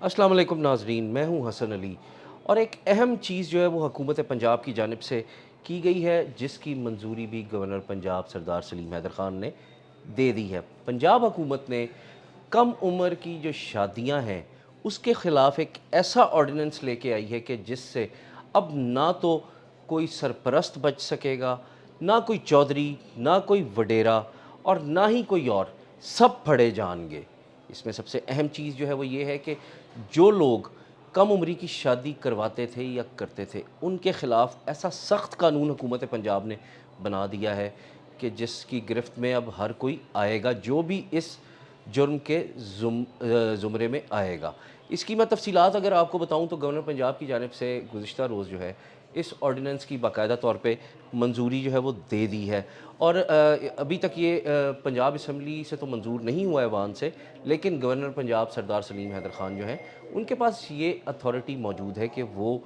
अस्सलाम वालेकुम नाज़रीन, मैं हूँ हसन अली। और एक अहम चीज़ जो है वो हुकूमत पंजाब की जानिब से की गई है, जिसकी मंजूरी भी गवर्नर पंजाब सरदार सलीम हैदर ख़ान ने दे दी है। पंजाब हुकूमत ने कम उम्र की जो शादियाँ हैं उसके ख़िलाफ़ एक ऐसा ऑर्डिनेंस लेके आई है कि जिससे अब ना तो कोई सरपरस्त बच सकेगा, ना कोई चौधरी, ना कोई वडेरा और ना ही कोई और, सब फड़े जाएंगे। इसमें सबसे अहम चीज़ जो है वो ये है कि जो लोग कम उम्री की शादी करवाते थे या करते थे, उनके ख़िलाफ़ ऐसा सख्त कानून हुकूमत पंजाब ने बना दिया है कि जिसकी गिरफ्त में अब हर कोई आएगा जो भी इस जुर्म के ज़ुमरे में आएगा। इसकी मैं तफ़सीलात अगर आपको बताऊँ तो गवर्नर पंजाब की जानिब से गुज़िश्ता रोज़ जो है इस ऑर्डिनेंस की बाकायदा तौर पे मंजूरी जो है वो दे दी है। और अभी तक ये पंजाब असम्बली से तो मंजूर नहीं हुआ है ऐवान से, लेकिन गवर्नर पंजाब सरदार सलीम हैदर ख़ान जो हैं उनके पास ये अथॉरिटी मौजूद है कि वो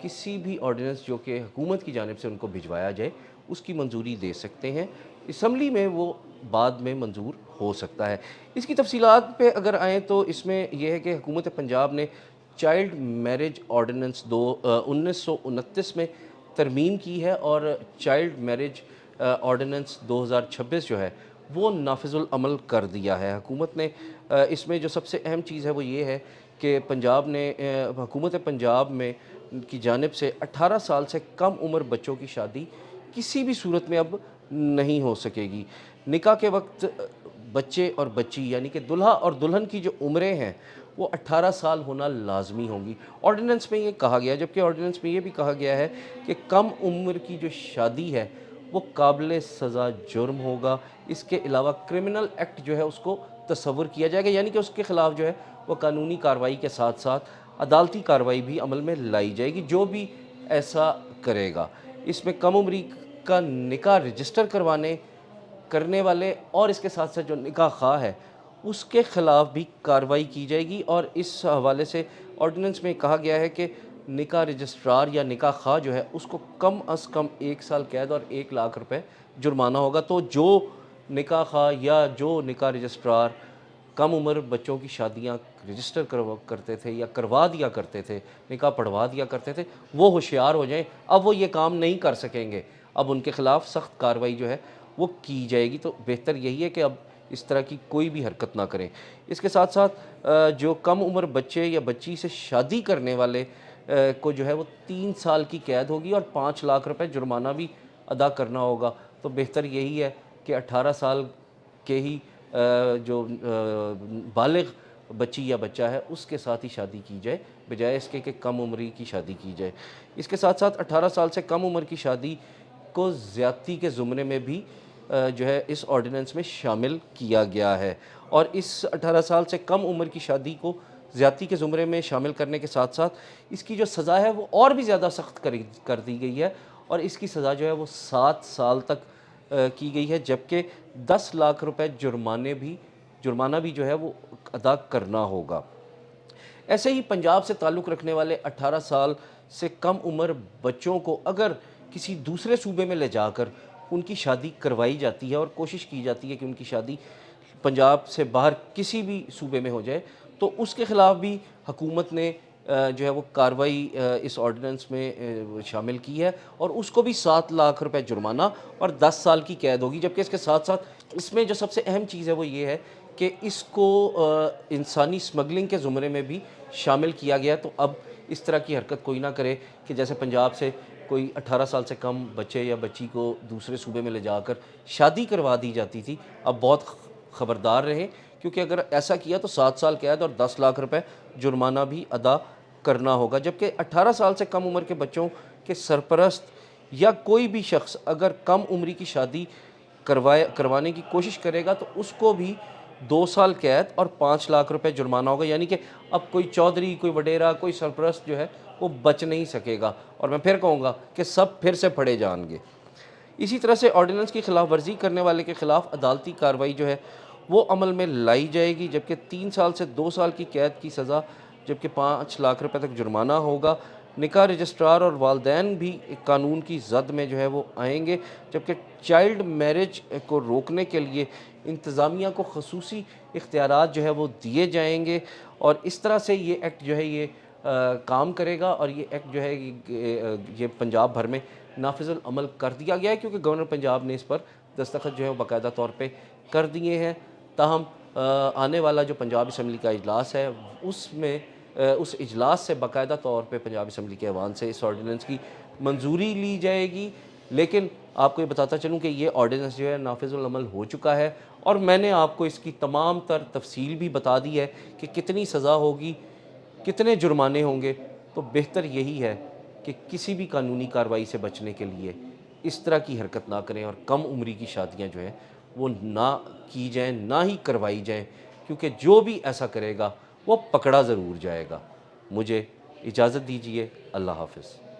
किसी भी ऑर्डिनेंस जो कि हुकूमत की जानिब से उनको भिजवाया जाए उसकी मंजूरी दे सकते हैं। असम्बली में वो बाद में मंजूर हो सकता है। इसकी तफसीलात पे अगर आएँ तो इसमें यह है कि हुकूमत पंजाब ने चाइल्ड मैरिज ऑर्डिनेंस 1929 में तरमीम की है और चाइल्ड मैरिज ऑर्डिनेंस 2026 जो है वो नाफिजुल अमल कर दिया है हुकूमत ने। इसमें जो सबसे अहम चीज़ है वो ये है कि पंजाब ने हुकूमत पंजाब में की जानिब से 18 साल से कम उम्र बच्चों की शादी किसी भी सूरत में अब नहीं हो सकेगी। निकाह के वक्त बच्चे और बच्ची यानी कि दूल्हा और दुल्हन की जो उम्रें हैं वो 18 साल होना लाजमी होंगी। ऑर्डिनेंस में ये कहा गया है, जबकि ऑर्डिनेंस में ये भी कहा गया है कि कम उम्र की जो शादी है वो काबिल सज़ा जुर्म होगा। इसके अलावा क्रिमिनल एक्ट जो है उसको तस्वुर किया जाएगा, यानी कि उसके ख़िलाफ़ जो है वो कानूनी कार्रवाई के साथ साथ अदालती कार्रवाई भी अमल में लाई जाएगी जो भी ऐसा करेगा। इसमें कम उम्री का निकाह रजिस्टर करने वाले और इसके साथ साथ जो निकाह ख़्वाह है उसके ख़िलाफ़ भी कार्रवाई की जाएगी। और इस हवाले से ऑर्डिनेंस में कहा गया है कि निकाह रजिस्ट्रार या निकाह ख़्वाह जो है उसको कम अज़ कम 1 साल कैद और 1 लाख रुपए जुर्माना होगा। तो जो निकाह ख़्वाह या जो निकाह रजिस्ट्रार कम उम्र बच्चों की शादियां रजिस्टर करते थे या करवा दिया करते थे, निकाह पढ़वा दिया करते थे, वो होशियार हो जाएं, अब वो ये काम नहीं कर सकेंगे। अब उनके ख़िलाफ़ सख्त कार्रवाई जो है वो की जाएगी। तो बेहतर यही है कि अब इस तरह की कोई भी हरकत ना करें। इसके साथ साथ जो कम उम्र बच्चे या बच्ची से शादी करने वाले को जो है वो 3 साल की कैद होगी और 5 लाख रुपए जुर्माना भी अदा करना होगा। तो बेहतर यही है कि 18 साल के ही जो बालिग बच्ची या बच्चा है उसके साथ ही शादी की जाए, बजाय इसके कि कम उम्री की शादी की जाए। इसके साथ साथ 18 साल से कम उम्र की शादी को ज़्यादती के ज़ुमरे में भी जो है इस ऑर्डिनेंस में शामिल किया गया है। और इस 18 साल से कम उम्र की शादी को ज़्यादती के ज़ुमरे में शामिल करने के साथ साथ इसकी जो सज़ा है वो और भी ज़्यादा सख्त कर दी गई है और इसकी सज़ा जो है वो 7 साल तक की गई है, जबकि 10 लाख रुपए जुर्माना भी जो है वो अदा करना होगा। ऐसे ही पंजाब से ताल्लुक़ रखने वाले 18 साल से कम उम्र बच्चों को अगर किसी दूसरे सूबे में ले जाकर उनकी शादी करवाई जाती है और कोशिश की जाती है कि उनकी शादी पंजाब से बाहर किसी भी सूबे में हो जाए, तो उसके ख़िलाफ़ भी हुकूमत ने जो है वो कार्रवाई इस ऑर्डिनेंस में शामिल की है और उसको भी 7 लाख रुपए जुर्माना और 10 साल की कैद होगी। जबकि इसके साथ साथ इसमें जो सबसे अहम चीज़ है वो ये है कि इसको इंसानी स्मगलिंग के ज़ुमरे में भी शामिल किया गया। तो अब इस तरह की हरकत कोई ना करे कि जैसे पंजाब से कोई 18 साल से कम बच्चे या बच्ची को दूसरे सूबे में ले जाकर शादी करवा दी जाती थी। अब बहुत ख़बरदार रहें, क्योंकि अगर ऐसा किया तो 7 साल कैद और 10 लाख रुपए जुर्माना भी अदा करना होगा। जबकि 18 साल से कम उम्र के बच्चों के सरपरस्त या कोई भी शख्स अगर कम उम्री की शादी करवाने की कोशिश करेगा तो उसको भी 2 साल कैद और 5 लाख रुपए जुर्माना होगा। यानी कि अब कोई चौधरी, कोई वडेरा, कोई सरपरस्त जो है वो बच नहीं सकेगा और मैं फिर कहूँगा कि सब फिर से फड़े जाएंगे। इसी तरह से ऑर्डिनेंस की खिलाफ वर्जी करने वाले के खिलाफ अदालती कार्रवाई जो है वो अमल में लाई जाएगी, जबकि 3 साल से 2 साल की कैद की सज़ा, जबकि 5 लाख रुपए तक जुर्माना होगा। نکاح رجسٹرار اور والدین بھی ایک قانون کی زد میں جو ہے وہ آئیں گے، جبکہ چائلڈ میرج کو روکنے کے لیے انتظامیہ کو خصوصی اختیارات جو ہے وہ دیے جائیں گے، اور اس طرح سے یہ ایکٹ جو ہے یہ کام کرے گا، اور یہ ایکٹ جو ہے یہ پنجاب بھر میں نافذ العمل کر دیا گیا ہے، کیونکہ گورنر پنجاب نے اس پر دستخط جو ہے وہ باقاعدہ طور پہ کر دیے ہیں۔ تاہم آنے والا جو پنجاب اسمبلی کا اجلاس ہے اس میں اس اجلاس سے باقاعدہ طور پہ پنجاب اسمبلی کے ایوان سے اس آرڈیننس کی منظوری لی جائے گی، لیکن آپ کو یہ بتاتا چلوں کہ یہ آرڈیننس جو ہے نافذ العمل ہو چکا ہے، اور میں نے آپ کو اس کی تمام تر تفصیل بھی بتا دی ہے کہ کتنی سزا ہوگی، کتنے جرمانے ہوں گے۔ تو بہتر یہی ہے کہ کسی بھی قانونی کارروائی سے بچنے کے لیے اس طرح کی حرکت نہ کریں، اور کم عمری کی شادیاں جو ہیں وہ نہ کی جائیں، نہ ہی کروائی جائیں، کیونکہ جو بھی ایسا کرے گا وہ پکڑا ضرور جائے گا۔ مجھے اجازت دیجیے، اللہ حافظ۔